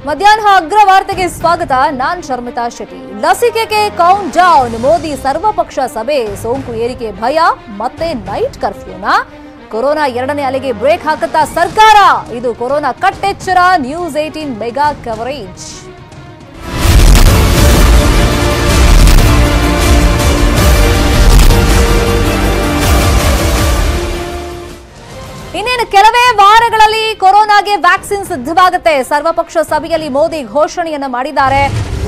ಮಧ್ಯಾಹ್ನ ಅಗ್ರವಾರ್ತೆಗೆ ಸ್ವಾಗತ. ನಾನ್ ಶರ್ಮಿತಾ ಶೆಟ್ಟಿ. ಲಸಿಕೆಗೆ ಕೌಂಟ್ ಡೌನ್. ಮೋದಿ ಸರ್ವಪಕ್ಷ ಸಭೆ. ಸೋಂಕು ಏರಿಕೆ ಭಯ. ಮತ್ತೆ ನೈಟ್ ಕರ್ಫ್ಯೂನಾ? ಕೊರೋನಾ ಎರಡನೇ ಅಲೆಗೆ ಬ್ರೇಕ್ ಹಾಕುತ್ತಾ ಸರ್ಕಾರ? ಇದು ಕೊರೋನಾ ಕಟ್ಟೆಚ್ಚರ. News 18 mega coverage. ಇನ್ನೇನು ಕೆಲವೇ ವಾರಗಳಲ್ಲಿ ಕೊರೋನಾಗೆ ವ್ಯಾಕ್ಸಿನ್ ಸಿದ್ಧವಾಗುತ್ತೆ. ಸರ್ವಪಕ್ಷ ಸಭೆಯಲ್ಲಿ ಮೋದಿ ಘೋಷಣೆಯನ್ನ ಮಾಡಿದ್ದಾರೆ.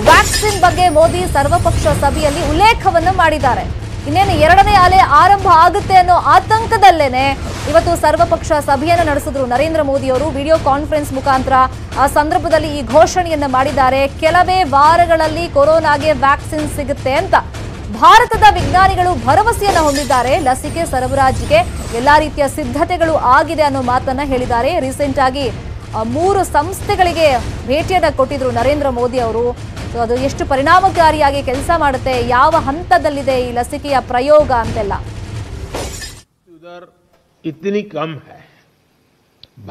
ವ್ಯಾಕ್ಸಿನ್ ಬಗ್ಗೆ ಮೋದಿ ಸರ್ವಪಕ್ಷ ಸಭೆಯಲ್ಲಿ ಉಲ್ಲೇಖವನ್ನು ಮಾಡಿದ್ದಾರೆ. ಇನ್ನೇನು ಎರಡನೇ ಅಲೆ ಆರಂಭ ಆಗುತ್ತೆ ಅನ್ನೋ ಆತಂಕದಲ್ಲೇನೆ ಇವತ್ತು ಸರ್ವಪಕ್ಷ ಸಭೆಯನ್ನು ನಡೆಸಿದ್ರು ನರೇಂದ್ರ ಮೋದಿ ಅವರು ವಿಡಿಯೋ ಕಾನ್ಫರೆನ್ಸ್ ಮುಖಾಂತರ. ಆ ಸಂದರ್ಭದಲ್ಲಿ ಈ ಘೋಷಣೆಯನ್ನ ಮಾಡಿದ್ದಾರೆ. ಕೆಲವೇ ವಾರಗಳಲ್ಲಿ ಕೊರೋನಾಗೆ ವ್ಯಾಕ್ಸಿನ್ ಸಿಗುತ್ತೆ ಅಂತ ಭಾರತದ ವಿಜ್ಞಾನಿಗಳು ಭರವಸೆಯನ್ನು ಹೊಂದಿದ್ದಾರೆ. ಲಸಿಕೆ ಸರಬರಾಜಿಗೆ ಎಲ್ಲಾ ರೀತಿಯ ಸಿದ್ಧತೆಗಳು ಆಗಿದೆ ಅನ್ನೋ ಮಾತನ್ನ ಹೇಳಿದ್ದಾರೆ. ರೀಸೆಂಟ್ ಆಗಿ 3 ಸಂಸ್ಥೆಗಳಿಗೆ ಭೇಟಿಯನ್ನ ಕೊಟ್ಟಿದ್ರು ನರೇಂದ್ರ ಮೋದಿ ಅವರು. ಅದು ಎಷ್ಟು ಪರಿಣಾಮಕಾರಿಯಾಗಿ ಕೆಲಸ ಮಾಡುತ್ತೆ, ಯಾವ ಹಂತದಲ್ಲಿದೆ ಈ ಲಸಿಕೆಯ ಪ್ರಯೋಗ ಅಂತೆಲ್ಲ. उधर इतनी कम है.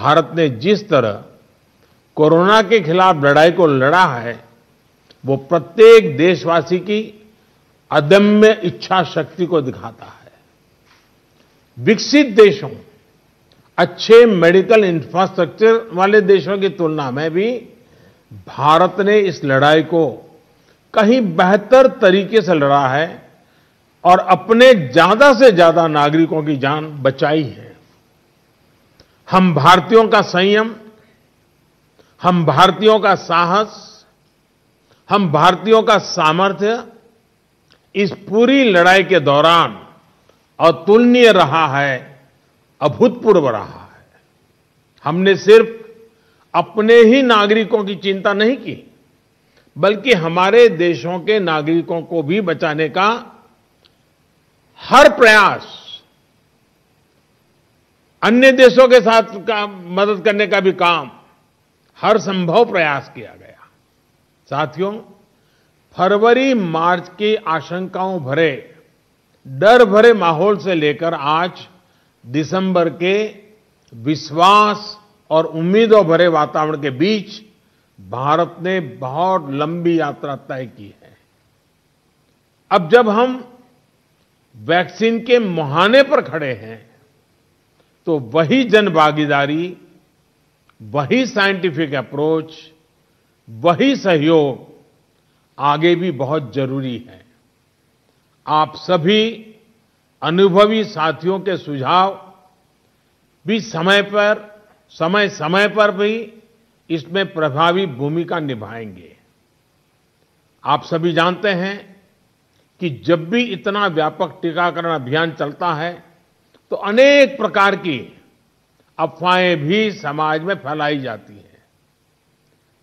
भारत ने जिस तरह कोरोना के खिलाफ लड़ाई को लड़ा है वो प्रत्येक देशवासी की अदम्य इच्छा शक्ति को दिखाता है. विकसित देशों, अच्छे मेडिकल इंफ्रास्ट्रक्चर वाले देशों की तुलना में भी भारत ने इस लड़ाई को कहीं बेहतर तरीके से लड़ा है और अपने ज्यादा से ज्यादा नागरिकों की जान बचाई है. हम भारतीयों का संयम, हम भारतीयों का साहस, हम भारतीयों का सामर्थ्य इस पूरी लड़ाई के दौरान अतुलनीय रहा है, अभूतपूर्व रहा है. हमने सिर्फ अपने ही नागरिकों की चिंता नहीं की, बल्कि हमारे देशों के नागरिकों को भी बचाने का हर प्रयास, अन्य देशों के साथ मदद करने का भी काम, हर संभव प्रयास किया गया. साथियों, फरवरी मार्च की आशंकाओं भरे, डर भरे माहौल से लेकर आज दिसंबर के विश्वास और उम्मीदों भरे वातावरण के बीच भारत ने बहुत लंबी यात्रा तय की है. अब जब हम वैक्सीन के मुहाने पर खड़े हैं तो वही जन भागीदारी, वही साइंटिफिक अप्रोच, वही सहयोग आगे भी बहुत जरूरी है. आप सभी अनुभवी साथियों के सुझाव भी समय समय पर भी इसमें प्रभावी भूमिका निभाएंगे. आप सभी जानते हैं कि जब भी इतना व्यापक टीकाकरण अभियान चलता है तो अनेक प्रकार की अफवाहें भी समाज में फैलाई जाती हैं.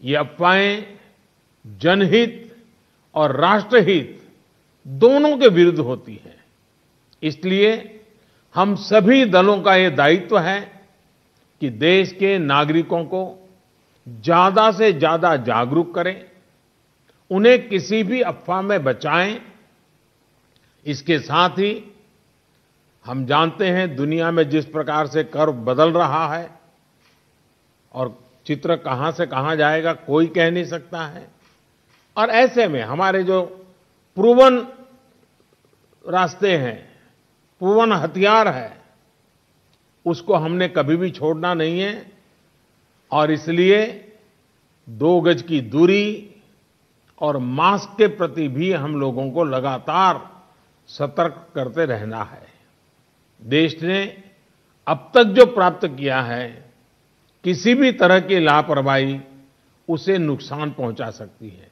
ये अफवाहें जनहित और राष्ट्रहित दोनों के विरुद्ध होती है. इसलिए हम सभी दलों का यह दायित्व है कि देश के नागरिकों को ज्यादा से ज्यादा जागरूक करें, उन्हें किसी भी अफवाह में बचाएं. इसके साथ ही हम जानते हैं दुनिया में जिस प्रकार से कर्व बदल रहा है और चित्र कहां से कहां जाएगा कोई कह नहीं सकता है. और ऐसे में हमारे जो प्रूवन रास्ते हैं, प्रूवन हथियार है, उसको हमने कभी भी छोड़ना नहीं है. और इसलिए 2 गज की दूरी और मास्क के प्रति भी हम लोगों को लगातार सतर्क करते रहना है. देश ने अब तक जो प्राप्त किया है, किसी भी तरह की लापरवाही उसे नुकसान पहुंचा सकती है.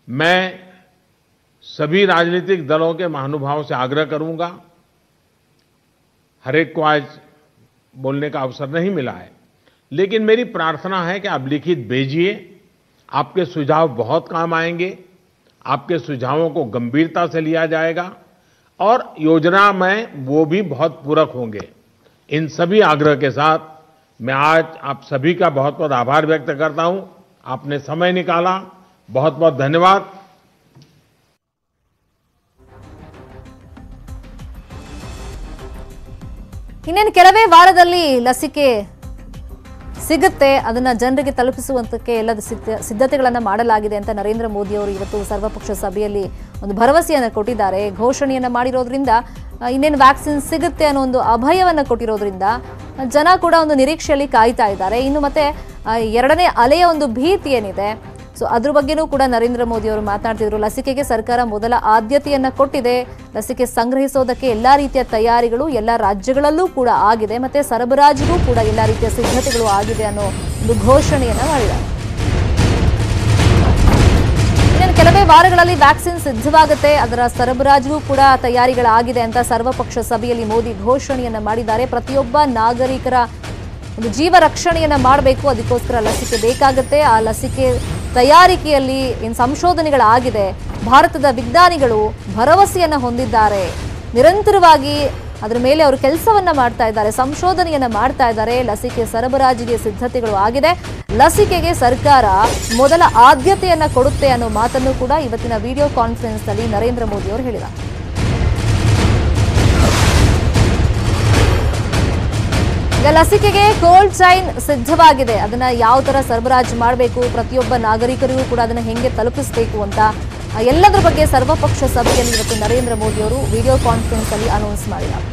मैं सभी राजनीतिक दलों के महानुभावों से आग्रह करूंगा, हर एक को आज बोलने का अवसर नहीं मिला है, लेकिन मेरी प्रार्थना है कि आप लिखित भेजिए. आपके सुझाव बहुत काम आएंगे. आपके सुझावों को गंभीरता से लिया जाएगा और योजना में वो भी बहुत पूरक होंगे. इन सभी आग्रह के साथ मैं आज आप सभी का बहुत बहुत आभार व्यक्त करता हूं. आपने समय निकाला, बहुत बहुत धन्यवाद. ಇನ್ನೇನು ಕೆಲವೇ ವಾರದಲ್ಲಿ ಲಸಿಕೆ ಸಿಗುತ್ತೆ ಅದನ್ನ ಜನರಿಗೆ ತಲುಪಿಸುವಂತಕ್ಕೆ ಎಲ್ಲ ಸಿದ್ಧತೆಗಳನ್ನು ಮಾಡಲಾಗಿದೆ ಅಂತ ನರೇಂದ್ರ ಮೋದಿ ಅವರು ಇವತ್ತು ಸರ್ವಪಕ್ಷ ಸಭೆಯಲ್ಲಿ ಒಂದು ಭರವಸೆಯನ್ನು ಕೊಟ್ಟಿದ್ದಾರೆ. ಘೋಷಣೆಯನ್ನು ಮಾಡಿರೋದ್ರಿಂದ ಇನ್ನೇನು ವ್ಯಾಕ್ಸಿನ್ ಸಿಗುತ್ತೆ ಅನ್ನೋ ಒಂದು ಅಭಯವನ್ನು ಕೊಟ್ಟಿರೋದ್ರಿಂದ ಜನ ಕೂಡ ಒಂದು ನಿರೀಕ್ಷೆಯಲ್ಲಿ ಕಾಯ್ತಾ ಇದ್ದಾರೆ. ಇನ್ನು ಮತ್ತೆ ಎರಡನೇ ಅಲೆಯ ಒಂದು ಭೀತಿ ಏನಿದೆ, ಸೊ ಅದ್ರ ಬಗ್ಗೆನೂ ಕೂಡ ನರೇಂದ್ರ ಮೋದಿ ಅವರು ಮಾತನಾಡ್ತಿದ್ರು. ಲಸಿಕೆಗೆ ಸರ್ಕಾರ ಮೊದಲ ಆದ್ಯತೆಯನ್ನ ಕೊಟ್ಟಿದೆ. ಲಸಿಕೆ ಸಂಗ್ರಹಿಸೋದಕ್ಕೆ ಎಲ್ಲಾ ರೀತಿಯ ತಯಾರಿಗಳು ಎಲ್ಲ ರಾಜ್ಯಗಳಲ್ಲೂ ಕೂಡ ಆಗಿದೆ, ಮತ್ತೆ ಸರಬರಾಜಿಗೂ ಕೂಡ ಎಲ್ಲ ರೀತಿಯ ಸಿದ್ಧತೆಗಳು ಆಗಿದೆ ಅನ್ನೋ ಒಂದು ಘೋಷಣೆಯನ್ನ ಮಾಡಿದ್ದಾರೆ. ಇನ್ನೇನು ಕೆಲವೇ ವಾರಗಳಲ್ಲಿ ವ್ಯಾಕ್ಸಿನ್ ಸಿದ್ಧವಾಗುತ್ತೆ, ಅದರ ಸರಬರಾಜಿಗೂ ಕೂಡ ತಯಾರಿಗಳಾಗಿದೆ ಅಂತ ಸರ್ವಪಕ್ಷ ಸಭೆಯಲ್ಲಿ ಮೋದಿ ಘೋಷಣೆಯನ್ನ ಮಾಡಿದ್ದಾರೆ. ಪ್ರತಿಯೊಬ್ಬ ನಾಗರಿಕರ ಒಂದು ಜೀವ ರಕ್ಷಣೆಯನ್ನ ಮಾಡಬೇಕು, ಅದಕ್ಕೋಸ್ಕರ ಲಸಿಕೆ ಬೇಕಾಗುತ್ತೆ. ಆ ಲಸಿಕೆ ತಯಾರಿಕೆಯಲ್ಲಿ ಏನು ಸಂಶೋಧನೆಗಳಾಗಿದೆ, ಭಾರತದ ವಿಜ್ಞಾನಿಗಳು ಭರವಸೆಯನ್ನ ಹೊಂದಿದ್ದಾರೆ. ನಿರಂತರವಾಗಿ ಅದರ ಮೇಲೆ ಅವರು ಕೆಲಸವನ್ನ ಮಾಡ್ತಾ ಇದ್ದಾರೆ, ಸಂಶೋಧನೆಯನ್ನ ಮಾಡ್ತಾ ಇದ್ದಾರೆ. ಲಸಿಕೆ ಸರಬರಾಜಿಗೆ ಸಿದ್ಧತೆಗಳು ಆಗಿದೆ. ಲಸಿಕೆಗೆ ಸರ್ಕಾರ ಮೊದಲ ಆದ್ಯತೆಯನ್ನ ಕೊಡುತ್ತೆ ಅನ್ನೋ ಮಾತನ್ನು ಕೂಡ ಇವತ್ತಿನ ವಿಡಿಯೋ ಕಾನ್ಫರೆನ್ಸ್ ನಲ್ಲಿ ನರೇಂದ್ರ ಮೋದಿ ಅವರು ಹೇಳಿದ್ದಾರೆ. ಈಗ ಲಸಿಕೆಗೆ ಕೋಲ್ಡ್ ಚೈನ್ ಸಿದ್ಧವಾಗಿದೆ. ಅದನ್ನ ಯಾವ ತರ ಸರಬರಾಜು ಮಾಡಬೇಕು, ಪ್ರತಿಯೊಬ್ಬ ನಾಗರಿಕರಿಗೂ ಕೂಡ ಅದನ್ನ ಹೆಂಗೆ ತಲುಪಿಸಬೇಕು ಅಂತ ಎಲ್ಲದರ ಬಗ್ಗೆ ಸರ್ವಪಕ್ಷ ಸಭೆಯಲ್ಲಿ ಇವತ್ತು ನರೇಂದ್ರ ಮೋದಿ ಅವರು ವಿಡಿಯೋ ಕಾನ್ಫರೆನ್ಸ್ ಅಲ್ಲಿ ಅನೌನ್ಸ್ ಮಾಡಿದ್ದಾರೆ.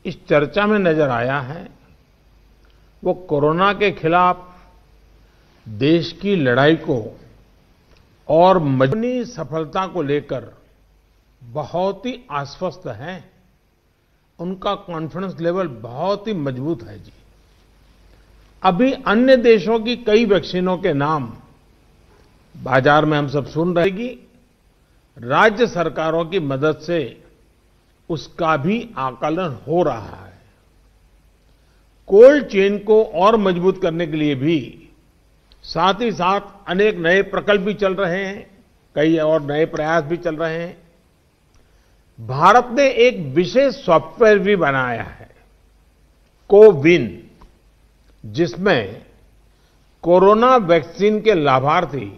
इस चर्चा में नजर आया है वो कोरोना के खिलाफ देश की लड़ाई को और अपनी सफलता को लेकर बहुत ही आश्वस्त हैं. उनका कॉन्फिडेंस लेवल बहुत ही मजबूत है जी. अभी अन्य देशों की कई वैक्सीनों के नाम बाजार में हम सब सुन रहे हैं. राज्य सरकारों की मदद से उसका भी आकलन हो रहा है. कोल्ड चेन को और मजबूत करने के लिए भी साथ ही साथ अनेक नए प्रकल्प भी चल रहे हैं, कई और नए प्रयास भी चल रहे हैं. भारत ने एक विशेष सॉफ्टवेयर भी बनाया है, कोविन, जिसमें कोरोना वैक्सीन के लाभार्थी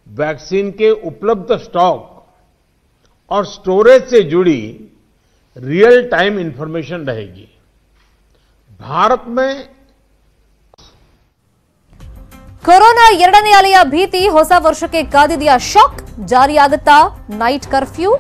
वैक्सीन के उपलब्ध स्टॉक और स्टोरेज से जुड़ी रियल टाइम इंफॉर्मेशन रहेगी. भारत में ಕೊರೋನಾ ಎರಡನೇ ಅಲೆಯ ಭೀತಿ ಹೊಸ ವರ್ಷಕ್ಕೆ ಕಾದಿದೆಯಾ ಶಾಕ್? ಜಾರಿಯಾಗುತ್ತಾ ನೈಟ್ ಕರ್ಫ್ಯೂ?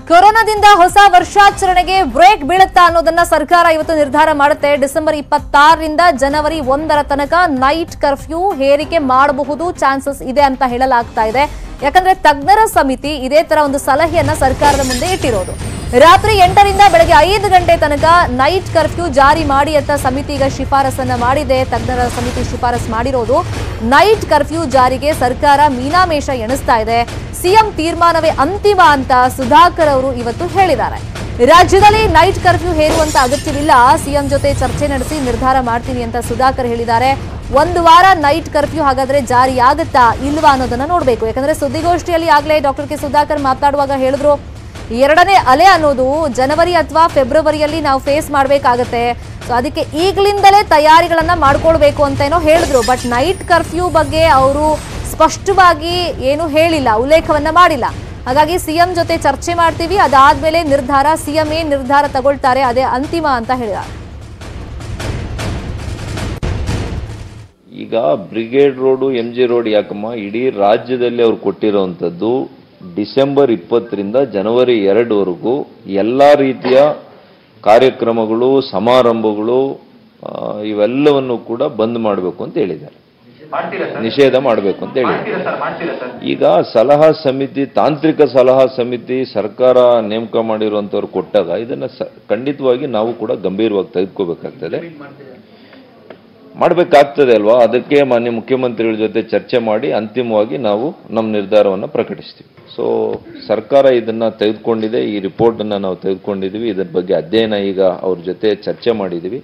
ಕೊರೋನಾದಿಂದ ಹೊಸ ವರ್ಷಾಚರಣೆಗೆ ಬ್ರೇಕ್ ಬೀಳುತ್ತಾ ಅನ್ನೋದನ್ನ ಸರ್ಕಾರ ಇವತ್ತು ನಿರ್ಧಾರ ಮಾಡುತ್ತೆ. ಡಿಸೆಂಬರ್ 26ರಿಂದ ಜನವರಿ 1ರ ತನಕ ನೈಟ್ ಕರ್ಫ್ಯೂ ಹೇರಿಕೆ ಮಾಡಬಹುದು, ಚಾನ್ಸಸ್ ಇದೆ ಅಂತ ಹೇಳಲಾಗ್ತಾ ಇದೆ. ಯಾಕಂದ್ರೆ ತಜ್ಞರ ಸಮಿತಿ ಇದೇ ತರ ಒಂದು ಸಲಹೆಯನ್ನ ಸರ್ಕಾರದ ಮುಂದೆ ಇಟ್ಟಿರೋದು. ರಾತ್ರಿ 8ರಿಂದ ಬೆಳಗ್ಗೆ 5 ಗಂಟೆ ತನಕ ನೈಟ್ ಕರ್ಫ್ಯೂ ಜಾರಿ ಮಾಡಿ ಅಂತ ಸಮಿತಿ ಈಗ ಶಿಫಾರಸನ್ನ ಮಾಡಿದೆ. ತಜ್ಞರ ಸಮಿತಿ ಶಿಫಾರಸ್ ಮಾಡಿರೋದು. ನೈಟ್ ಕರ್ಫ್ಯೂ ಜಾರಿಗೆ ಸರ್ಕಾರ ಮೀನಾಮೇಷ ಎಣಿಸ್ತಾ ಇದೆ. ಸಿಎಂ ತೀರ್ಮಾನವೇ ಅಂತಿಮ ಅಂತ ಸುಧಾಕರ್ ಅವರು ಇವತ್ತು ಹೇಳಿದ್ದಾರೆ. ರಾಜ್ಯದಲ್ಲಿ ನೈಟ್ ಕರ್ಫ್ಯೂ ಹೇರುವಂತ ಅಗತ್ಯವಿಲ್ಲ, ಸಿಎಂ ಜೊತೆ ಚರ್ಚೆ ನಡೆಸಿ ನಿರ್ಧಾರ ಮಾಡ್ತೀನಿ ಅಂತ ಸುಧಾಕರ್ ಹೇಳಿದ್ದಾರೆ. ಒಂದು ವಾರ ನೈಟ್ ಕರ್ಫ್ಯೂ ಹಾಗಾದ್ರೆ ಜಾರಿಯಾಗುತ್ತಾ ಇಲ್ವಾ ಅನ್ನೋದನ್ನ ನೋಡ್ಬೇಕು. ಯಾಕಂದ್ರೆ ಸುದ್ದಿಗೋಷ್ಠಿಯಲ್ಲಿ ಆಗ್ಲೇ ಡಾಕ್ಟರ್ ಕೆ ಸುಧಾಕರ್ ಮಾತಾಡುವಾಗ ಹೇಳಿದ್ರು, ಎರಡನೇ ಅಲೆ ಅನ್ನೋದು ಜನವರಿ ಅಥವಾ ಫೆಬ್ರವರಿಯಲ್ಲಿ ನಾವು ಫೇಸ್ ಮಾಡಬೇಕಾಗತ್ತೆ, ಸೊ ಅದಕ್ಕೆ ಈಗಲಿಂದಲೇ ತಯಾರಿಗಳನ್ನ ಮಾಡ್ಕೊಳ್ಬೇಕು ಅಂತ ಏನೋ ಹೇಳಿದ್ರು. ಬಟ್ ನೈಟ್ ಕರ್ಫ್ಯೂ ಬಗ್ಗೆ ಅವರು ಸ್ಪಷ್ಟವಾಗಿ ಏನು ಹೇಳಿಲ್ಲ, ಉಲ್ಲೇಖವನ್ನ ಮಾಡಿಲ್ಲ. ಹಾಗಾಗಿ ಸಿಎಂ ಜೊತೆ ಚರ್ಚೆ ಮಾಡ್ತೀವಿ, ಅದಾದ್ಮೇಲೆ ನಿರ್ಧಾರ, ಸಿಎಂ ಏನ್ ನಿರ್ಧಾರ ತಗೊಳ್ತಾರೆ ಅದೇ ಅಂತಿಮ ಅಂತ ಹೇಳಿದ್ದಾರೆ. ಈಗ ಬ್ರಿಗೇಡ್ ರೋಡು MG ರೋಡ್ ಯಾಕಮ್ಮ ಇಡೀ ರಾಜ್ಯದಲ್ಲಿ ಅವ್ರು ಕೊಟ್ಟಿರುವಂಥದ್ದು ಡಿಸೆಂಬರ್ 20ರಿಂದ ಜನವರಿ 2ವರೆಗೂ ಎಲ್ಲ ರೀತಿಯ ಕಾರ್ಯಕ್ರಮಗಳು, ಸಮಾರಂಭಗಳು ಇವೆಲ್ಲವನ್ನು ಕೂಡ ಬಂದ್ ಮಾಡಬೇಕು ಅಂತ ಹೇಳಿದ್ದಾರೆ, ನಿಷೇಧ ಮಾಡಬೇಕು ಅಂತ ಹೇಳಿದ್ದಾರೆ. ಈಗ ಸಲಹಾ ಸಮಿತಿ, ತಾಂತ್ರಿಕ ಸಲಹಾ ಸಮಿತಿ ಸರ್ಕಾರ ನೇಮಕ ಮಾಡಿರುವಂಥವ್ರು ಕೊಟ್ಟಾಗ ಇದನ್ನ ಖಂಡಿತವಾಗಿ ನಾವು ಕೂಡ ಗಂಭೀರವಾಗಿ ತೆಗೆದುಕೋಬೇಕಾಗ್ತದೆ, ಮಾಡಬೇಕಾಗ್ತದೆ ಅಲ್ವಾ. ಅದಕ್ಕೆ ಮಾನ್ಯ ಮುಖ್ಯಮಂತ್ರಿಗಳ ಜೊತೆ ಚರ್ಚೆ ಮಾಡಿ ಅಂತಿಮವಾಗಿ ನಾವು ನಮ್ಮ ನಿರ್ಧಾರವನ್ನು ಪ್ರಕಟಿಸ್ತೀವಿ. ಸೊ ಸರ್ಕಾರ ಇದನ್ನ ತೆಗೆದುಕೊಂಡಿದೆ, ಈ ರಿಪೋರ್ಟನ್ನು ನಾವು ತೆಗೆದುಕೊಂಡಿದ್ದೀವಿ, ಇದರ ಬಗ್ಗೆ ಅಧ್ಯಯನ ಈಗ ಅವ್ರ ಜೊತೆ ಚರ್ಚೆ ಮಾಡಿದ್ದೀವಿ.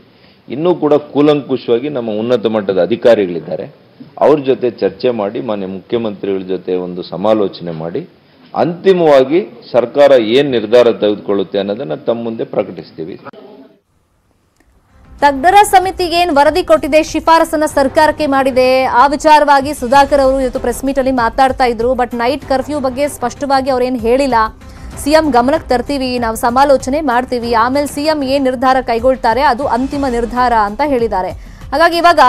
ಇನ್ನೂ ಕೂಡ ಕೂಲಂಕುಷವಾಗಿ ನಮ್ಮ ಉನ್ನತ ಮಟ್ಟದ ಅಧಿಕಾರಿಗಳಿದ್ದಾರೆ, ಅವ್ರ ಜೊತೆ ಚರ್ಚೆ ಮಾಡಿ ಮಾನ್ಯ ಮುಖ್ಯಮಂತ್ರಿಗಳ ಜೊತೆ ಒಂದು ಸಮಾಲೋಚನೆ ಮಾಡಿ ಅಂತಿಮವಾಗಿ ಸರ್ಕಾರ ಏನು ನಿರ್ಧಾರ ತೆಗೆದುಕೊಳ್ಳುತ್ತೆ ಅನ್ನೋದನ್ನ ತಮ್ಮ ಮುಂದೆ ಪ್ರಕಟಿಸ್ತೀವಿ. ತಜ್ಞರ ಸಮಿತಿಗೆ ಏನ್ ವರದಿ ಕೊಟ್ಟಿದೆ, ಶಿಫಾರಸನ್ನ ಸರ್ಕಾರಕ್ಕೆ ಮಾಡಿದೆ, ಆ ವಿಚಾರವಾಗಿ ಸುಧಾಕರ್ ಅವರು ಇವತ್ತು ಪ್ರೆಸ್ ಮೀಟ್ ಅಲ್ಲಿ ಮಾತಾಡ್ತಾ ಇದ್ರು. ಬಟ್ ನೈಟ್ ಕರ್ಫ್ಯೂ ಬಗ್ಗೆ ಸ್ಪಷ್ಟವಾಗಿ ಅವ್ರೇನ್ ಹೇಳಿಲ್ಲ. ಸಿಎಂ ಗಮನಕ್ಕೆ ತರ್ತೀವಿ, ನಾವು ಸಮಾಲೋಚನೆ ಮಾಡ್ತೀವಿ, ಆಮೇಲೆ ಸಿಎಂ ಏನ್ ನಿರ್ಧಾರ ಕೈಗೊಳ್ತಾರೆ ಅದು ಅಂತಿಮ ನಿರ್ಧಾರ ಅಂತ ಹೇಳಿದ್ದಾರೆ. ಹಾಗಾಗಿ ಇವಾಗ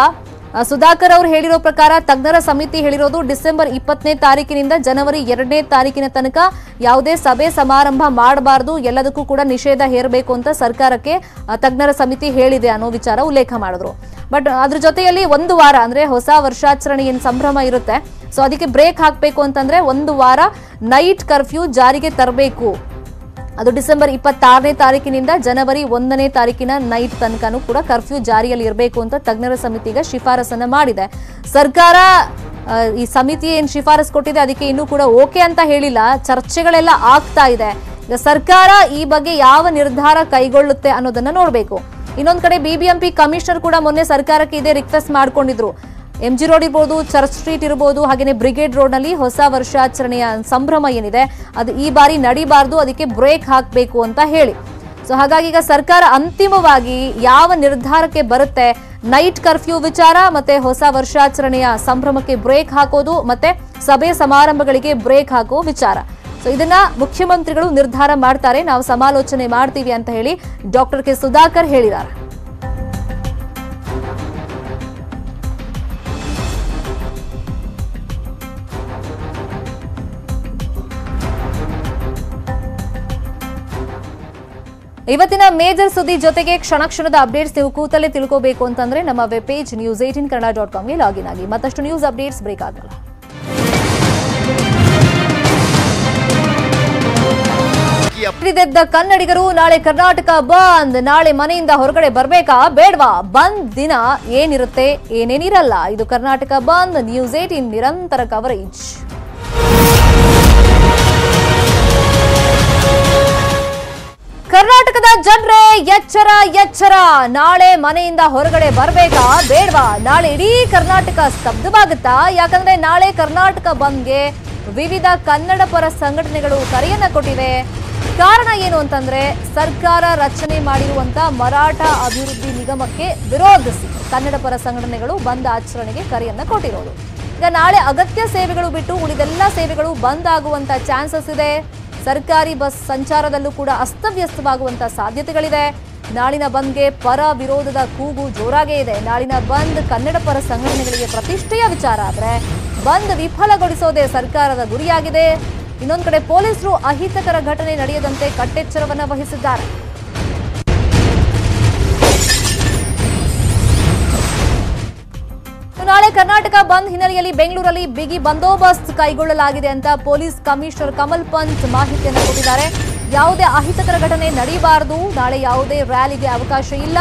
ಸುಧಾಕರ್ ಅವರು ಹೇಳಿರೋ ಪ್ರಕಾರ ತಜ್ಞರ ಸಮಿತಿ ಹೇಳಿರೋದು ಡಿಸೆಂಬರ್ 20ನೇ ತಾರೀಕಿನಿಂದ ಜನವರಿ 2ನೇ ತಾರೀಕಿನ ತನಕ ಯಾವುದೇ ಸಭೆ ಸಮಾರಂಭ ಮಾಡಬಾರದು, ಎಲ್ಲದಕ್ಕೂ ಕೂಡ ನಿಷೇಧ ಹೇರಬೇಕು ಅಂತ ಸರ್ಕಾರಕ್ಕೆ ತಜ್ಞರ ಸಮಿತಿ ಹೇಳಿದೆ ಅನ್ನೋ ವಿಚಾರ ಉಲ್ಲೇಖ ಮಾಡಿದ್ರು. ಬಟ್ ಅದ್ರ ಜೊತೆಯಲ್ಲಿ ಒಂದು ವಾರ ಅಂದ್ರೆ ಹೊಸ ವರ್ಷಾಚರಣೆ ಏನ್ ಸಂಭ್ರಮ ಇರುತ್ತೆ, ಸೊ ಅದಕ್ಕೆ ಬ್ರೇಕ್ ಹಾಕಬೇಕು ಅಂತಂದ್ರೆ ಒಂದು ವಾರ ನೈಟ್ ಕರ್ಫ್ಯೂ ಜಾರಿಗೆ ತರಬೇಕು. ಅದು ಡಿಸೆಂಬರ್ 26ನೇ ತಾರೀಕಿನಿಂದ ಜನವರಿ 1ನೇ ತಾರೀಕಿನ ನೈಟ್ ತನಕನೂ ಕೂಡ ಕರ್ಫ್ಯೂ ಜಾರಿಯಲ್ಲಿ ಇರಬೇಕು ಅಂತ ತಜ್ಞರ ಸಮಿತಿಗೆ ಶಿಫಾರಸನ್ನ ಮಾಡಿದೆ. ಸರ್ಕಾರ ಈ ಸಮಿತಿ ಏನ್ ಶಿಫಾರಸ್ ಕೊಟ್ಟಿದೆ ಅದಕ್ಕೆ ಇನ್ನೂ ಕೂಡ ಓಕೆ ಅಂತ ಹೇಳಿಲ್ಲ, ಚರ್ಚೆಗಳೆಲ್ಲ ಆಗ್ತಾ ಇದೆ. ಈಗ ಸರ್ಕಾರ ಈ ಬಗ್ಗೆ ಯಾವ ನಿರ್ಧಾರ ಕೈಗೊಳ್ಳುತ್ತೆ ಅನ್ನೋದನ್ನ ನೋಡ್ಬೇಕು. ಇನ್ನೊಂದ್ ಕಡೆ ಬಿಬಿಎಂಪಿ ಕಮಿಷನರ್ ಕೂಡ ಮೊನ್ನೆ ಸರ್ಕಾರಕ್ಕೆ ಇದೇ ರಿಕ್ವೆಸ್ಟ್ ಮಾಡ್ಕೊಂಡಿದ್ರು. MG ರೋಡ್ ಇರ್ಬೋದು, ಚರ್ಚ್ ಸ್ಟ್ರೀಟ್ ಇರ್ಬೋದು, ಹಾಗೇನೆ ಬ್ರಿಗೇಡ್ ರೋಡ್ ನಲ್ಲಿ ಹೊಸ ವರ್ಷಾಚರಣೆಯ ಸಂಭ್ರಮ ಏನಿದೆ ಅದು ಈ ಬಾರಿ ನಡಿಬಾರ್ದು, ಅದಕ್ಕೆ ಬ್ರೇಕ್ ಹಾಕಬೇಕು ಅಂತ ಹೇಳಿ. ಸೊ ಹಾಗಾಗಿ ಈಗ ಸರ್ಕಾರ ಅಂತಿಮವಾಗಿ ಯಾವ ನಿರ್ಧಾರಕ್ಕೆ ಬರುತ್ತೆ, ನೈಟ್ ಕರ್ಫ್ಯೂ ವಿಚಾರ ಮತ್ತೆ ಹೊಸ ವರ್ಷಾಚರಣೆಯ ಸಂಭ್ರಮಕ್ಕೆ ಬ್ರೇಕ್ ಹಾಕೋದು ಮತ್ತೆ ಸಭೆ ಸಮಾರಂಭಗಳಿಗೆ ಬ್ರೇಕ್ ಹಾಕೋ ವಿಚಾರ, ಸೊ ಇದನ್ನ ಮುಖ್ಯಮಂತ್ರಿಗಳು ನಿರ್ಧಾರ ಮಾಡ್ತಾರೆ, ನಾವು ಸಮಾಲೋಚನೆ ಮಾಡ್ತೀವಿ ಅಂತ ಹೇಳಿ ಡಾಕ್ಟರ್ ಕೆ ಸುಧಾಕರ್ ಹೇಳಿದ್ದಾರೆ. ಇವತ್ತಿನ ಮೇಜರ್ ಸುದ್ದಿ ಜೊತೆಗೆ ಕ್ಷಣ ಕ್ಷಣದ ಅಪ್ಡೇಟ್ಸ್ ನೀವು ಕೂತಲ್ಲೇ ತಿಳ್ಕೋಬೇಕು ಅಂತಂದ್ರೆ ನಮ್ಮ ವೆಬ್ ಪೇಜ್ news18kannada.com ಗೆ ಲಾಗಿನ್ ಆಗಿ. ಮತ್ತಷ್ಟು ನ್ಯೂಸ್ ಅಪ್ಡೇಟ್ಸ್ ಬ್ರೇಕ್ ಆಗಲ್ಲ. ಹಿಡಿದೆದ್ದ ಕನ್ನಡಿಗರು ನಾಳೆ ಕರ್ನಾಟಕ ಬಂದ್, ನಾಳೆ ಮನೆಯಿಂದ ಹೊರಗಡೆ ಬರ್ಬೇಕಾ ಬೇಡ್ವಾ, ಬಂದ್ ದಿನ ಏನಿರುತ್ತೆ ಏನೇನಿರಲ್ಲ, ಇದು ಕರ್ನಾಟಕ ಬಂದ್, news18 ನಿರಂತರ ಕವರೇಜ್. ಕರ್ನಾಟಕದ ಜನರೇ ಎಚ್ಚರ ಎಚ್ಚರ, ನಾಳೆ ಮನೆಯಿಂದ ಹೊರಗಡೆ ಬರ್ಬೇಕಾ ಬೇಡ್ವಾ, ನಾಳೆ ಇಡೀ ಕರ್ನಾಟಕ ಸ್ತಬ್ಧವಾಗುತ್ತಾ, ಯಾಕಂದ್ರೆ ನಾಳೆ ಕರ್ನಾಟಕ ಬಂದ್ಗೆ ವಿವಿಧ ಕನ್ನಡ ಪರ ಸಂಘಟನೆಗಳು ಕರೆಯನ್ನ ಕೊಟ್ಟಿವೆ. ಕಾರಣ ಏನು ಅಂತಂದ್ರೆ ಸರ್ಕಾರ ರಚನೆ ಮಾಡಿರುವಂತ ಮರಾಠ ಅಭಿವೃದ್ಧಿ ನಿಗಮಕ್ಕೆ ವಿರೋಧಿಸಿ ಕನ್ನಡ ಪರ ಸಂಘಟನೆಗಳು ಬಂದ್ ಆಚರಣೆಗೆ ಕರೆಯನ್ನ ಕೊಟ್ಟಿರೋದು. ಈಗ ನಾಳೆ ಅಗತ್ಯ ಸೇವೆಗಳು ಬಿಟ್ಟು ಉಳಿದೆಲ್ಲ ಸೇವೆಗಳು ಬಂದ್ ಆಗುವಂತ ಚಾನ್ಸಸ್ ಇದೆ. ಸರ್ಕಾರಿ ಬಸ್ ಸಂಚಾರದಲ್ಲೂ ಕೂಡ ಅಸ್ತವ್ಯಸ್ತವಾಗುವಂತ ಸಾಧ್ಯತೆಗಳಿದೆ. ನಾಳಿನ ಬಂದ್ಗೆ ಪರ ವಿರೋಧದ ಕೂಗು ಜೋರಾಗೇ ಇದೆ. ನಾಳಿನ ಬಂದ್ ಕನ್ನಡ ಪರ ಸಂಘಟನೆಗಳಿಗೆ ಪ್ರತಿಷ್ಠೆಯ ವಿಚಾರ ಆದ್ರೆ ಬಂದ್ ವಿಫಲಗೊಳಿಸೋದೇ ಸರ್ಕಾರದ ಗುರಿಯಾಗಿದೆ. ಇನ್ನೊಂದು ಕಡೆ ಪೊಲೀಸರು ಅಹಿತಕರ ಘಟನೆ ನಡೆಯದಂತೆ ಕಟ್ಟೆಚ್ಚರವನ್ನ ವಹಿಸಿದ್ದಾರೆ. ನಾಳೆ ಕರ್ನಾಟಕ ಬಂದ್ ಹಿನ್ನೆಲೆಯಲ್ಲಿ ಬೆಂಗಳೂರಲ್ಲಿ ಬಿಗಿ ಬಂದೋಬಸ್ತ್ ಕೈಗೊಳ್ಳಲಾಗಿದೆ ಅಂತ ಪೊಲೀಸ್ ಕಮಿಷನರ್ ಕಮಲ್ ಪಂತ್ ಮಾಹಿತಿಯನ್ನು ಕೊಟ್ಟಿದ್ದಾರೆ. ಯಾವುದೇ ಅಹಿತಕರ ಘಟನೆ ನಡೆಯಬಾರದು, ನಾಳೆ ಯಾವುದೇ ರ್ಯಾಲಿಗೆ ಅವಕಾಶ ಇಲ್ಲ,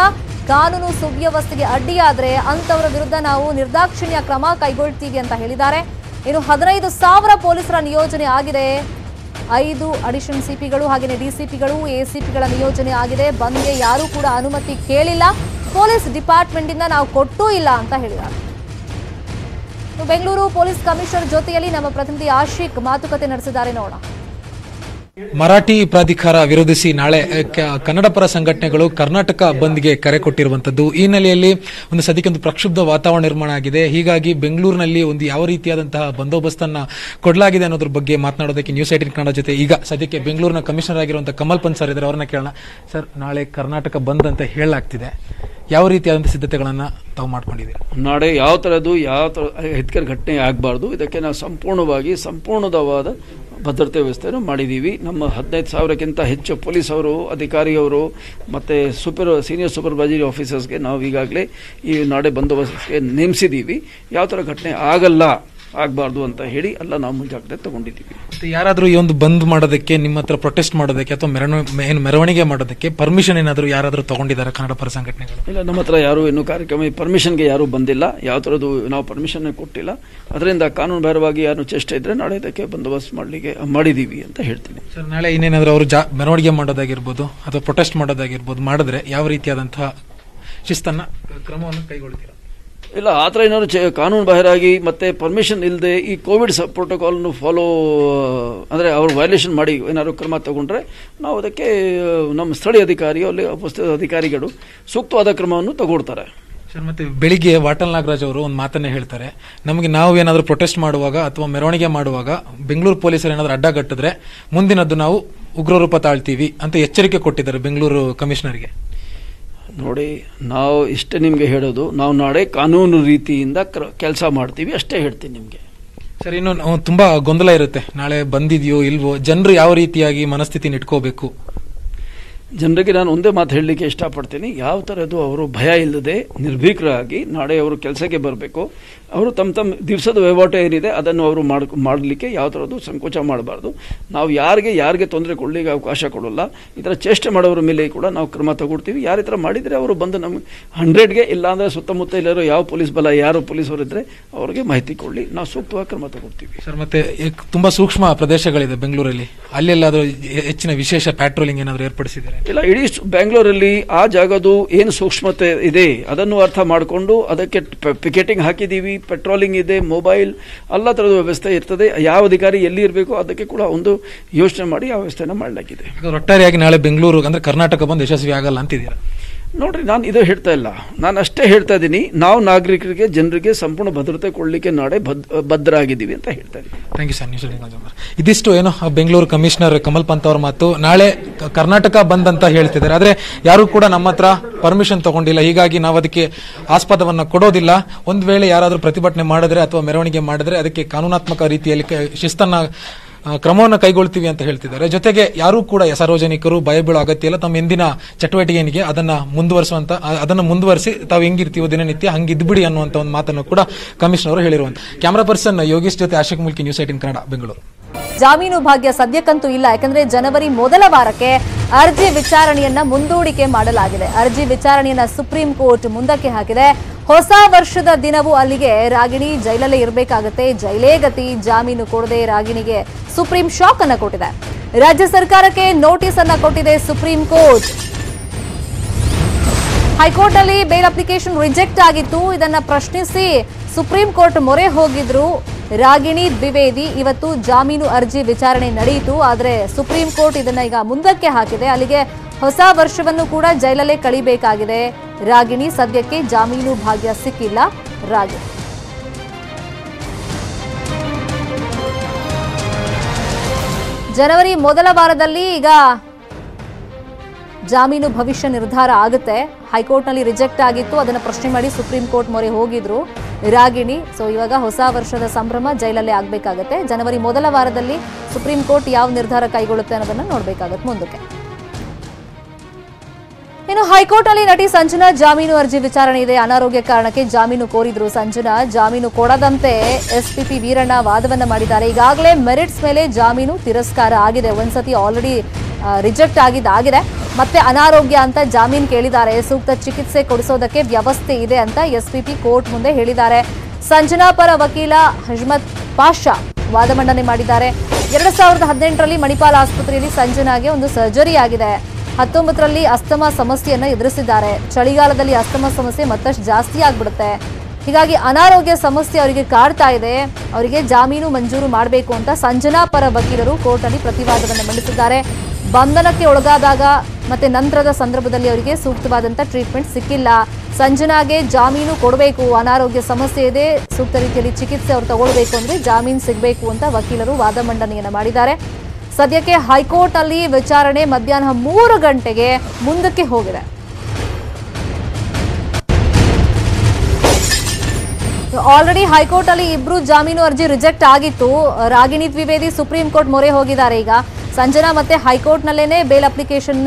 ಕಾನೂನು ಸುವ್ಯವಸ್ಥೆಗೆ ಅಡ್ಡಿಯಾದ್ರೆ ಅಂತವರ ವಿರುದ್ಧ ನಾವು ನಿರ್ದಾಕ್ಷಿಣ್ಯ ಕ್ರಮ ಕೈಗೊಳ್ತೀವಿ ಅಂತ ಹೇಳಿದ್ದಾರೆ. ಇನ್ನು 15,000 ಪೊಲೀಸರ ನಿಯೋಜನೆ ಆಗಿದೆ. 5 ಅಡಿಷನಲ್ ಸಿಪಿಗಳು ಹಾಗೆಯೇ ಡಿಸಿಪಿಗಳು ಎಸಿಪಿಗಳ ನಿಯೋಜನೆ ಆಗಿದೆ. ಬಂದ್ಗೆ ಯಾರೂ ಕೂಡ ಅನುಮತಿ ಕೇಳಿಲ್ಲ, ಪೊಲೀಸ್ ಡಿಪಾರ್ಟ್ಮೆಂಟ್ ಇಂದ ನಾವು ಕೊಟ್ಟೂ ಇಲ್ಲ ಅಂತ ಹೇಳಿದ್ದಾರೆ. ಬೆಂಗಳೂರು ಪೊಲೀಸ್ ಕಮಿಷನರ್ ಜೊತೆಯಲ್ಲಿ ನಮ್ಮ ಪ್ರತಿನಿಧಿ ಆಶಿಕ್ ಮಾತುಕತೆ ನಡೆಸಿದ್ದಾರೆ, ನೋಡೋಣ. ಮರಾಠಿ ಪ್ರಾಧಿಕಾರ ವಿರೋಧಿಸಿ ನಾಳೆ ಕನ್ನಡ ಪರ ಸಂಘಟನೆಗಳು ಕರ್ನಾಟಕ ಬಂದ್ಗೆ ಕರೆ ಕೊಟ್ಟಿರುವಂತದ್ದು. ಈ ಹಿನ್ನೆಲೆಯಲ್ಲಿ ಒಂದು ಸದ್ಯಕ್ಕೆ ಒಂದು ಪ್ರಕ್ಷುಬ್ಧ ವಾತಾವರಣ ನಿರ್ಮಾಣ ಆಗಿದೆ. ಹೀಗಾಗಿ ಬೆಂಗಳೂರಿನಲ್ಲಿ ಒಂದು ಯಾವ ರೀತಿಯಾದಂತಹ ಬಂದೋಬಸ್ತನ್ನ ಕೊಡಲಾಗಿದೆ ಅನ್ನೋದ್ರ ಬಗ್ಗೆ ಮಾತನಾಡೋದಕ್ಕೆ news18 ಕನ್ನಡ ಜೊತೆ ಈಗ ಸದ್ಯಕ್ಕೆ ಬೆಂಗಳೂರಿನ ಕಮಿಷನರ್ ಆಗಿರುವಂತಹ ಕಮಲ್ ಪಂತ್ ಸರ್ ಇದ್ದಾರೆ, ಅವ್ರನ್ನ ಕೇಳೋಣ. ಸರ್, ನಾಳೆ ಕರ್ನಾಟಕ ಬಂದ್ ಅಂತ ಹೇಳಲಾಗ್ತಿದೆ, ಯಾವ ರೀತಿಯಾದಂತಹ ಸಿದ್ಧತೆಗಳನ್ನ ತಾವು ಮಾಡ್ಕೊಂಡಿದ್ದೀರಿ? ನಾಳೆ ಯಾವ ಥರ ಅಹಿತಕರ ಘಟನೆ ಆಗಬಾರ್ದು, ಇದಕ್ಕೆ ನಾವು ಸಂಪೂರ್ಣವಾದ ಭದ್ರತೆ ವ್ಯವಸ್ಥೆಯನ್ನು ಮಾಡಿದ್ದೀವಿ. ನಮ್ಮ 15,000ಕ್ಕಿಂತ ಹೆಚ್ಚು ಪೊಲೀಸ್ ಅವರು, ಅಧಿಕಾರಿಯವರು ಮತ್ತು ಸೀನಿಯರ್ ಸೂಪರ್ವೈಸರಿ ಆಫೀಸರ್ಸ್ಗೆ ನಾವು ಈಗಾಗಲೇ ಈ ನಾಡೆ ಬಂದೋಬಸ್ತ್ಗೆ ನೇಮಿಸಿದ್ದೀವಿ. ಯಾವ ಥರ ಘಟನೆ ಆಗಬಾರ್ದು ಅಂತ ಹೇಳಿ ಎಲ್ಲ ನಾವು ಮುಂಜಾಗ್ರತೆ ತಗೊಂಡಿದ್ದೀವಿ. ಯಾರಾದರೂ ಈ ಒಂದು ಬಂದ್ ಮಾಡೋದಕ್ಕೆ, ನಿಮ್ಮ ಹತ್ರ ಪ್ರೊಟೆಸ್ಟ್ ಮಾಡೋದಕ್ಕೆ ಅಥವಾ ಮೆರವಣಿಗೆ ಮಾಡೋದಕ್ಕೆ ಪರ್ಮಿಷನ್ ಏನಾದರೂ ಯಾರಾದರೂ ತಗೊಂಡಿದ್ದಾರೆ ಕನ್ನಡ ಪರ ಸಂಘಟನೆಗಳು? ಇಲ್ಲ, ನಮ್ಮ ಹತ್ರ ಯಾರು ಇನ್ನೂ ಕಾರ್ಯಕ್ರಮ ಪರ್ಮಿಷನ್ಗೆ ಯಾರೂ ಬಂದಿಲ್ಲ, ಯಾವ ಥರದ್ದು ನಾವು ಪರ್ಮಿಷನ್ ಕೊಟ್ಟಿಲ್ಲ. ಅದರಿಂದ ಕಾನೂನು ಬಾಹಿರವಾಗಿ ಯಾರು ಚೇಷ್ಟೆ ಇದ್ರೆ ನಾಳೆ ಇದಕ್ಕೆ ಬಂದೋಬಸ್ತ್ ಮಾಡಿದ್ದೀವಿ ಅಂತ ಹೇಳ್ತೀನಿ. ಸರ್, ನಾಳೆ ಇನ್ನೇನಾದರೂ ಅವರು ಮೆರವಣಿಗೆ ಮಾಡೋದಾಗಿರ್ಬೋದು ಅಥವಾ ಪ್ರೊಟೆಸ್ಟ್ ಮಾಡೋದಾಗಿರ್ಬೋದು ಮಾಡಿದ್ರೆ ಯಾವ ರೀತಿಯಾದಂತಹ ಶಿಸ್ತನ್ನ ಕ್ರಮವನ್ನು ಕೈಗೊಳ್ತೀರಾ? ಇಲ್ಲ, ಆ ಥರ ಏನಾದ್ರು ಕಾನೂನು ಬಾಹಿರಾಗಿ ಮತ್ತು ಪರ್ಮಿಷನ್ ಇಲ್ಲದೆ ಈ ಕೋವಿಡ್ ಪ್ರೋಟೋಕಾಲ್ನು ಫಾಲೋ ಅಂದರೆ ಅವ್ರು ವೈಲೇಷನ್ ಮಾಡಿ ಏನಾದ್ರು ಕ್ರಮ ತಗೊಂಡ್ರೆ ನಾವು ಅದಕ್ಕೆ ನಮ್ಮ ಸ್ಥಳೀಯ ಅಧಿಕಾರಿಯೋ ಅಲ್ಲಿ ಉಪಸ್ಥಿತ ಅಧಿಕಾರಿಗಳು ಸೂಕ್ತವಾದ ಕ್ರಮವನ್ನು ತಗೊಳ್ತಾರೆ. ಸರ್, ಮತ್ತೆ ಬೆಳಿಗ್ಗೆ ವಾಟಾಳ್ ನಾಗರಾಜ್ ಅವರು ಒಂದು ಮಾತನ್ನೇ ಹೇಳ್ತಾರೆ, ನಮಗೆ ನಾವು ಏನಾದರೂ ಪ್ರೊಟೆಸ್ಟ್ ಮಾಡುವಾಗ ಅಥವಾ ಮೆರವಣಿಗೆ ಮಾಡುವಾಗ ಬೆಂಗಳೂರು ಪೊಲೀಸರು ಏನಾದರೂ ಅಡ್ಡಗಟ್ಟಿದ್ರೆ ಮುಂದಿನದ್ದು ನಾವು ಉಗ್ರ ರೂಪ ತಾಳ್ತೀವಿ ಅಂತ ಎಚ್ಚರಿಕೆ ಕೊಟ್ಟಿದ್ದಾರೆ ಬೆಂಗಳೂರು ಕಮಿಷನರ್ಗೆ. ನೋಡಿ, ನಾವು ಇಷ್ಟೇ ನಿಮಗೆ ಹೇಳೋದು, ನಾವು ನಾಳೆ ಕಾನೂನು ರೀತಿಯಿಂದ ಕೆಲಸ ಮಾಡ್ತೀವಿ ಅಷ್ಟೇ ಹೇಳ್ತೀನಿ ನಿಮಗೆ. ಸರ್, ಇನ್ನು ತುಂಬಾ ಗೊಂದಲ ಇರುತ್ತೆ, ನಾಳೆ ಬಂದಿದೆಯೋ ಇಲ್ವೋ, ಜನರು ಯಾವ ರೀತಿಯಾಗಿ ಮನಸ್ಥಿತಿನ ಇಟ್ಕೋಬೇಕು? ಜನರಿಗೆ ನಾನು ಒಂದೇ ಮಾತು ಹೇಳಲಿಕ್ಕೆ ಇಷ್ಟಪಡ್ತೀನಿ, ಯಾವ ಥರದ್ದು ಅವರು ಭಯ ಇಲ್ಲದೆ ನಿರ್ಭೀಕರಾಗಿ ನಾಳೆ ಅವರು ಕೆಲಸಕ್ಕೆ ಬರಬೇಕು. ಅವರು ತಮ್ಮ ದಿವಸದ ವಹಿವಾಟ ಏನಿದೆ ಅದನ್ನು ಅವರು ಮಾಡಲಿಕ್ಕೆ ಯಾವ ಥರದ್ದು ಸಂಕೋಚ ಮಾಡಬಾರ್ದು. ನಾವು ಯಾರಿಗೆ ತೊಂದರೆ ಕೊಡಲಿಕ್ಕೆ ಅವಕಾಶ ಕೊಡೋಲ್ಲ. ಈ ಥರ ಚೇಷ್ಟೆ ಮಾಡೋರ ಮೇಲೆ ಕೂಡ ನಾವು ಕ್ರಮ ತಗೊಳ್ತೀವಿ. ಯಾರು ಈ ಥರ ಮಾಡಿದರೆ ಅವರು ಬಂದು ನಮಗೆ 100ಗೆ, ಇಲ್ಲಾಂದರೆ ಸುತ್ತಮುತ್ತ ಇಲ್ಲರೋ ಯಾವ ಪೊಲೀಸ್ ಬಲ ಯಾರು ಪೊಲೀಸರಿದ್ದರೆ ಅವರಿಗೆ ಮಾಹಿತಿ ಕೊಡಲಿ, ನಾವು ಸೂಕ್ತವಾಗಿ ಕ್ರಮ ತಗೊಳ್ತೀವಿ. ಸರ್, ಮತ್ತೆ ತುಂಬಾ ಸೂಕ್ಷ್ಮ ಪ್ರದೇಶಗಳಿದೆ ಬೆಂಗಳೂರಲ್ಲಿ, ಅಲ್ಲೆಲ್ಲಾದರೂ ಹೆಚ್ಚಿನ ವಿಶೇಷ ಪ್ಯಾಟ್ರೋಲಿಂಗ್ ಏನಾದರೂ ಏರ್ಪಡಿಸಿದ್ದಾರೆ? ಇಲ್ಲ, ಇಡೀ ಬೆಂಗಳೂರಲ್ಲಿ ಆ ಜಾಗದು ಏನು ಸೂಕ್ಷ್ಮತೆ ಇದೆ ಅದನ್ನು ಅರ್ಥ ಮಾಡಿಕೊಂಡು ಅದಕ್ಕೆ ಪಿಕೆಟಿಂಗ್ ಹಾಕಿದ್ದೀವಿ, ಪೆಟ್ರೋಲಿಂಗ್ ಇದೆ, ಮೊಬೈಲ್ ಎಲ್ಲ ಥರದ ವ್ಯವಸ್ಥೆ ಇರ್ತದೆ. ಯಾವ ಅಧಿಕಾರಿ ಎಲ್ಲಿ ಇರಬೇಕು ಅದಕ್ಕೆ ಕೂಡ ಒಂದು ಯೋಚನೆ ಮಾಡಿ ಆ ವ್ಯವಸ್ಥೆನ ಮಾಡಲಾಗಿದೆ. ಒಟ್ಟಾರೆಯಾಗಿ ನಾಳೆ ಬೆಂಗಳೂರು ಅಂದ್ರೆ ಕರ್ನಾಟಕ ಬಂದು ಯಶಸ್ವಿ ಆಗಲ್ಲ ಅಂತಿದ್ದೀರಾ? ನೋಡ್ರಿ, ನಾನು ಇದು ಹೇಳ್ತಾ ಇಲ್ಲ, ನಾನು ಅಷ್ಟೇ ಹೇಳ್ತಾ ಇದ್ದೀನಿ, ನಾವು ನಾಗರಿಕರಿಗೆ ಜನರಿಗೆ ಸಂಪೂರ್ಣ ಭದ್ರತೆ ಕೊಡಲಿಕ್ಕೆ ನಾಳೆ ಬದ್ಧರಾಗಿದ್ದೀವಿ ಅಂತ ಹೇಳ್ತಾ ಇದ್ದೀನಿ. Thank you sir. ಇದಿಷ್ಟು ಏನು ಬೆಂಗಳೂರು ಕಮಿಷನರ್ ಕಮಲ್ ಪಂತ್ ಅವರ ಮಾತು. ನಾಳೆ ಕರ್ನಾಟಕ ಬಂದ್ ಅಂತ ಹೇಳ್ತಿದ್ದಾರೆ, ಆದ್ರೆ ಯಾರು ಕೂಡ ನಮ್ಮ ಹತ್ರ ಪರ್ಮಿಷನ್ ತಗೊಂಡಿಲ್ಲ, ಹೀಗಾಗಿ ನಾವು ಅದಕ್ಕೆ ಆಸ್ಪದವನ್ನ ಕೊಡೋದಿಲ್ಲ. ಒಂದ್ ವೇಳೆ ಯಾರಾದ್ರೂ ಪ್ರತಿಭಟನೆ ಮಾಡಿದ್ರೆ ಅಥವಾ ಮೆರವಣಿಗೆ ಮಾಡಿದ್ರೆ ಅದಕ್ಕೆ ಕಾನೂನಾತ್ಮಕ ರೀತಿಯಲ್ಲಿ ಶಿಸ್ತನ್ನ ಕ್ರಮವನ್ನು ಕೈಗೊಳ್ತೀವಿ ಅಂತ ಹೇಳ್ತಿದ್ದಾರೆ. ಜೊತೆಗೆ ಯಾರೂ ಕೂಡ ಸಾರ್ವಜನಿಕರು ಭಯ ಬೀಳೋ ಅಗತ್ಯ ಇಲ್ಲ. ತಮ್ಮ ಎಂದಿನ ಚಟುವಟಿಕೆಗೆ ಅದನ್ನ ಮುಂದುವರಿಸಿ ತಾವು ಹೆಂಗಿರ್ತೀವೋ ದಿನನಿತ್ಯ ಹಂಗಿದ್ಬಿಡಿ ಅನ್ನುವಂತ ಒಂದು ಮಾತನ್ನು ಕೂಡ ಕಮಿಷನರ್ ಅವರು ಹೇಳಿರುವಂತ. ಕ್ಯಾಮರಾ ಪರ್ಸನ್ ಯೋಗೇಶ್ ಜೊತೆ ಆಶಿಕ್ ಮುಲ್ಕಿ, ನ್ಯೂಸ್ 18 ಕನ್ನಡ, ಬೆಂಗಳೂರು. ಜಾಮೀನು ಭಾಗ್ಯ ಸದ್ಯಕ್ಕಂತೂ ಇಲ್ಲ, ಯಾಕಂದ್ರೆ ಜನವರಿ ಮೊದಲ ವಾರಕ್ಕೆ ಅರ್ಜಿ ವಿಚಾರಣೆಯನ್ನ ಮುಂದೂಡಿಕೆ ಮಾಡಲಾಗಿದೆ. ಅರ್ಜಿ ವಿಚಾರಣೆಯನ್ನ ಸುಪ್ರೀಂ ಕೋರ್ಟ್ ಮುಂದಕ್ಕೆ ಹಾಕಿದೆ. ಹೊಸ ವರ್ಷದ ದಿನವೂ ಅಲ್ಲಿಗೆ ರಾಗಿಣಿ ಜೈಲಲ್ಲೇ ಇರಬೇಕಾಗತ್ತೆ. ಜೈಲೇ ಗತಿ, ಜಾಮೀನು ಕೊಡದೆ ರಾಗಿಣಿಗೆ ಸುಪ್ರೀಂ ಶಾಕ್ ಅನ್ನ ಕೊಟ್ಟಿದೆ. ರಾಜ್ಯ ಸರ್ಕಾರಕ್ಕೆ ನೋಟಿಸ್ ಅನ್ನ ಕೊಟ್ಟಿದೆ ಸುಪ್ರೀಂ ಕೋರ್ಟ್. ಹೈಕೋರ್ಟ್ ಅಲ್ಲಿ ಬೇಲ್ ಅಪ್ಲಿಕೇಶನ್ ರಿಜೆಕ್ಟ್ ಆಗಿತ್ತು. ಇದನ್ನ ಪ್ರಶ್ನಿಸಿ ಸುಪ್ರೀಂ ಕೋರ್ಟ್ ಮೊರೆ ಹೋಗಿದ್ರು ರಾಗಿಣಿ ದ್ವಿವೇದಿ. ಇವತ್ತು ಜಾಮೀನು ಅರ್ಜಿ ವಿಚಾರಣೆ ನಡೆಯಿತು, ಆದರೆ ಸುಪ್ರೀಂ ಕೋರ್ಟ್ ಇದನ್ನ ಈಗ ಮುಂದಕ್ಕೆ ಹಾಕಿದೆ. ಅಲ್ಲಿಗೆ ಹೊಸ ವರ್ಷವನ್ನು ಕೂಡ ಜೈಲಲ್ಲೇ ಕಳಿಬೇಕಾಗಿದೆ ರಾಗಿಣಿ. ಸದ್ಯಕ್ಕೆ ಜಾಮೀನು ಭಾಗ್ಯ ಸಿಕ್ಕಿಲ್ಲ ರಾಗಿಣಿ. ಜನವರಿ ಮೊದಲ ವಾರದಲ್ಲಿ ಈಗ ಜಾಮೀನು ಭವಿಷ್ಯ ನಿರ್ಧಾರ ಆಗುತ್ತೆ. ಹೈಕೋರ್ಟ್ನಲ್ಲಿ ರಿಜೆಕ್ಟ್ ಆಗಿತ್ತು, ಅದನ್ನು ಪ್ರಶ್ನೆ ಮಾಡಿ ಸುಪ್ರೀಂ ಕೋರ್ಟ್ ಮೊರೆ ಹೋಗಿದ್ರು ರಾಗಿಣಿ. ಸೊ ಇವಾಗ ಹೊಸ ವರ್ಷದ ಸಂಭ್ರಮ ಜೈಲಲ್ಲೇ ಆಗಬೇಕಾಗತ್ತೆ. ಜನವರಿ ಮೊದಲ ವಾರದಲ್ಲಿ ಸುಪ್ರೀಂ ಕೋರ್ಟ್ ಯಾವ ನಿರ್ಧಾರ ಕೈಗೊಳ್ಳುತ್ತೆ ಅನ್ನೋದನ್ನ ನೋಡಬೇಕಾಗತ್ತೆ ಮುಂದಕ್ಕೆ. ಇನ್ನು ಹೈಕೋರ್ಟ್ ಅಲ್ಲಿ ನಟಿ ಸಂಜನಾ ಜಾಮೀನು ಅರ್ಜಿ ವಿಚಾರಣೆ ಇದೆ. ಅನಾರೋಗ್ಯ ಕಾರಣಕ್ಕೆ ಜಾಮೀನು ಕೋರಿದ್ರು ಸಂಜನಾ. ಜಾಮೀನು ಕೊಡದಂತೆ ಎಸ್ಪಿಪಿ ವೀರಣ್ಣ ವಾದವನ್ನ ಮಾಡಿದ್ದಾರೆ. ಈಗಾಗಲೇ ಮೆರಿಟ್ಸ್ ಮೇಲೆ ಜಾಮೀನು ತಿರಸ್ಕಾರ ಆಗಿದೆ. ಒಂದ್ಸತಿ ಆಲ್ರೆಡಿ ರಿಜೆಕ್ಟ್ ಆಗಿದೆ. ಮತ್ತೆ ಅನಾರೋಗ್ಯ ಅಂತ ಜಾಮೀನು ಕೇಳಿದ್ದಾರೆ. ಸೂಕ್ತ ಚಿಕಿತ್ಸೆ ಕೊಡಿಸೋದಕ್ಕೆ ವ್ಯವಸ್ಥೆ ಇದೆ ಅಂತ ಎಸ್ಪಿಪಿ ಕೋರ್ಟ್ ಮುಂದೆ ಹೇಳಿದ್ದಾರೆ. ಸಂಜನಾ ಪರ ವಕೀಲ ಹಜ್ಮತ್ ಪಾಷಾ ವಾದ ಮಂಡನೆ ಮಾಡಿದ್ದಾರೆ. 2018ರಲ್ಲಿ ಮಣಿಪಾಲ್ ಆಸ್ಪತ್ರೆಯಲ್ಲಿ ಸಂಜನಾಗೆ ಒಂದು ಸರ್ಜರಿ ಆಗಿದೆ. 19ರಲ್ಲಿ ಅಸ್ತಮಾ ಸಮಸ್ಯೆಯನ್ನು ಎದುರಿಸಿದ್ದಾರೆ. ಚಳಿಗಾಲದಲ್ಲಿ ಅಸ್ತಮಾ ಸಮಸ್ಯೆ ಮತ್ತಷ್ಟು ಜಾಸ್ತಿ ಆಗ್ಬಿಡುತ್ತೆ. ಹೀಗಾಗಿ ಅನಾರೋಗ್ಯ ಸಮಸ್ಯೆ ಅವರಿಗೆ ಕಾಡ್ತಾ ಇದೆ. ಅವರಿಗೆ ಜಾಮೀನು ಮಂಜೂರು ಮಾಡಬೇಕು ಅಂತ ಸಂಜನಾ ಪರ ವಕೀಲರು ಕೋರ್ಟ್ನಲ್ಲಿ ಪ್ರತಿವಾದವನ್ನು ಮಂಡಿಸಿದ್ದಾರೆ. ಬಂಧನಕ್ಕೆ ಒಳಗಾದಾಗ ಮತ್ತೆ ನಂತರದ ಸಂದರ್ಭದಲ್ಲಿ ಅವರಿಗೆ ಸೂಕ್ತವಾದಂಥ ಟ್ರೀಟ್ಮೆಂಟ್ ಸಿಕ್ಕಿಲ್ಲ. ಸಂಜನಾಗೆ ಜಾಮೀನು ಕೊಡಬೇಕು, ಅನಾರೋಗ್ಯ ಸಮಸ್ಯೆ ಇದೆ, ಸೂಕ್ತ ರೀತಿಯಲ್ಲಿ ಚಿಕಿತ್ಸೆ ಅವರು ತಗೊಳ್ಬೇಕು ಅಂದ್ರೆ ಜಾಮೀನು ಸಿಗಬೇಕು ಅಂತ ವಕೀಲರು ವಾದ ಮಂಡನೆಯನ್ನು ಮಾಡಿದ್ದಾರೆ. ಸದ್ಯಕ್ಕೆ ಹೈಕೋರ್ಟ್ ಅಲ್ಲಿ ವಿಚಾರಣೆ ಮಧ್ಯಾಹ್ನ 3 ಗಂಟೆಗೆ ಮುಂದಕ್ಕೆ ಹೋಗಿದೆ. ಆಲ್ರೆಡಿ ಹೈಕೋರ್ಟ್ ಅಲ್ಲಿ ಇಬ್ರು ಜಾಮೀನು ಅರ್ಜಿ ರಿಜೆಕ್ಟ್ ಆಗಿತ್ತು. ರಾಗಿಣಿ ದ್ವಿವೇದಿ ಸುಪ್ರೀಂ ಕೋರ್ಟ್ ಮೊರೆ ಹೋಗಿದ್ದಾರೆ. ಈಗ ಸಂಜನಾ ಮತ್ತೆ ಹೈಕೋರ್ಟ್ ನಲ್ಲೇನೆ ಬೇಲ್ ಅಪ್ಲಿಕೇಶನ್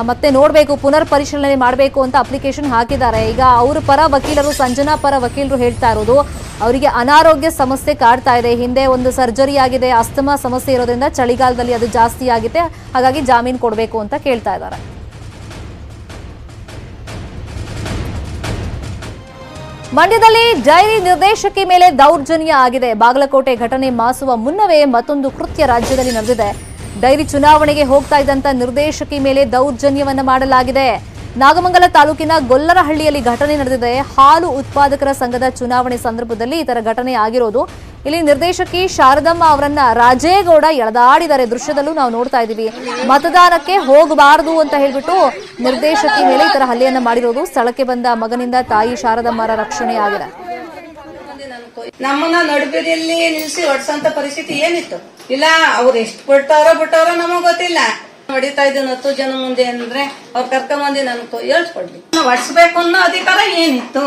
ಮತ್ತೆ ನೋಡಬೇಕು, ಪುನರ್ ಪರಿಶೀಲನೆ ಮಾಡಬೇಕು ಅಂತ ಅಪ್ಲಿಕೇಶನ್ ಹಾಕಿದ್ದಾರೆ. ಈಗ ಅವರ ಪರ ವಕೀಲರು, ಸಂಜನಾ ಪರ ವಕೀಲರು ಹೇಳ್ತಾ ಇರೋದು ಅವರಿಗೆ ಅನಾರೋಗ್ಯ ಸಮಸ್ಯೆ ಕಾಡ್ತಾ ಇದೆ. ಹಿಂದೆ ಒಂದು ಸರ್ಜರಿ ಆಗಿದೆ, ಅಸ್ತಮಾ ಸಮಸ್ಯೆ ಇರೋದ್ರಿಂದ ಚಳಿಗಾಲದಲ್ಲಿ ಅದು ಜಾಸ್ತಿ ಆಗಿದೆ, ಹಾಗಾಗಿ ಜಾಮೀನು ಕೊಡಬೇಕು ಅಂತ ಕೇಳ್ತಾ ಇದ್ದಾರೆ. ಮಂಡ್ಯದಲ್ಲಿ ಡೈರಿ ನಿರ್ದೇಶಕಿ ಮೇಲೆ ದೌರ್ಜನ್ಯ ಆಗಿದೆ. ಬಾಗಲಕೋಟೆ ಘಟನೆ ಮಾಸುವ ಮುನ್ನವೇ ಮತ್ತೊಂದು ಕೃತ್ಯ ರಾಜ್ಯದಲ್ಲಿ ನಡೆದಿದೆ. ಡೈರಿ ಚುನಾವಣೆಗೆ ಹೋಗ್ತಾ ಇದ್ದಂತ ನಿರ್ದೇಶಕಿ ಮೇಲೆ ದೌರ್ಜನ್ಯವನ್ನ ಮಾಡಲಾಗಿದೆ. ನಾಗಮಂಗಲ ತಾಲೂಕಿನ ಗೊಲ್ಲರಹಳ್ಳಿಯಲ್ಲಿ ಘಟನೆ ನಡೆದಿದೆ. ಹಾಲು ಉತ್ಪಾದಕರ ಸಂಘದ ಚುನಾವಣೆ ಸಂದರ್ಭದಲ್ಲಿ ಈ ತರ ಘಟನೆ ಆಗಿರೋದು. ಇಲ್ಲಿ ನಿರ್ದೇಶಕಿ ಶಾರದಮ್ಮ ಅವರನ್ನ ರಾಜೇಗೌಡ ಎಳೆದಾಡಿದ್ದಾರೆ. ದೃಶ್ಯದಲ್ಲೂ ನಾವು ನೋಡ್ತಾ ಇದ್ದೀವಿ. ಮತದಾನಕ್ಕೆ ಹೋಗಬಾರದು ಅಂತ ಹೇಳ್ಬಿಟ್ಟು ನಿರ್ದೇಶಕಿ ಮೇಲೆ ಈ ತರ ಹಲ್ಲೆಯನ್ನ ಮಾಡಿರೋದು. ಸ್ಥಳಕ್ಕೆ ಬಂದ ಮಗನಿಂದ ತಾಯಿ ಶಾರದಮ್ಮರ ರಕ್ಷಣೆ ಆಗಿದೆ. ನಮ್ಮನ್ನ ನಡುಬೀದಿಯಲ್ಲಿ ನಿಲ್ಸಿ ಹೊಡ್ಸಂತ ಪರಿಸ್ಥಿತಿ ಏನಿತ್ತು? ಇಲ್ಲ ಅವ್ರು ಎಷ್ಟು ಬಿಟ್ಟಾರೋ ನಮಗ್ ಗೊತ್ತಿಲ್ಲ. ಹೊಡಿತಾ ಇದ್ದು 10 ಜನ ಮುಂದೆ ಅಂದ್ರೆ ಅವ್ರು ಕರ್ಕೊಂಬಂದಿ ನನ್ಗೆ ಹೇಳ್ಸ್ಕೊಡ್ಲಿ. ಹೊಡ್ಸ್ಬೇಕು ಅನ್ನೋ ಅಧಿಕಾರ ಏನಿತ್ತು?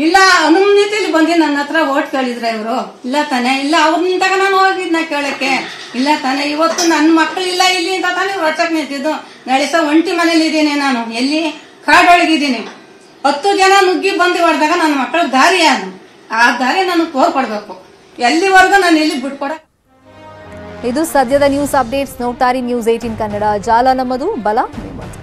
ಇಲ್ಲ ಅನುಮತಿಲಿ ಬಂದಿ ನನ್ನ ಹತ್ರ ಓಟ್ ಕೇಳಿದ್ರೆ ಇವರು ಇಲ್ಲ ತಾನೆ? ಇಲ್ಲ ಅವ್ರ ನಿಂತಾಗ ನಾನು ಹೋಗಿದ್ನ ಕೇಳಕ್ಕೆ ಇಲ್ಲ ತಾನೆ? ಇವತ್ತು ನನ್ನ ಮಕ್ಕಳು ಇಲ್ಲ ಇಲ್ಲಿ ಅಂತ ತಾನೆ ಹೊಡ್ಸಕ್ ನಿಂತಿದ್ದು. ನಾಳೆ ಸಹ ಒಂಟಿ ಮನೇಲಿ ಇದ್ದೀನಿ ನಾನು, ಎಲ್ಲಿ ಕಾಡೊಳಗಿದ್ದೀನಿ. 10 ಜನ ನುಗ್ಗಿ ಬಂದು ಹೊಡೆದಾಗ ನನ್ನ ಮಕ್ಕಳ ದಾರಿ ಅದು, ಆ ದಾರಿ ನನಗೆ ತೋರ್ಪಡ್ಬೇಕು. ಎಲ್ಲಿವರೆಗೂ ನಾನು ಇಲ್ಲಿ ಬಿಟ್ಕೊಡ. ಇದು ಸದ್ಯದ ನ್ಯೂಸ್ ಅಪ್ಡೇಟ್ಸ್. ನೋಡ್ತಾರೆ ನ್ಯೂಸ್ 18 ಕನ್ನಡ. ಜಾಲ ನಮ್ಮದು, ಬಲ ನಿಮ್ಮದು.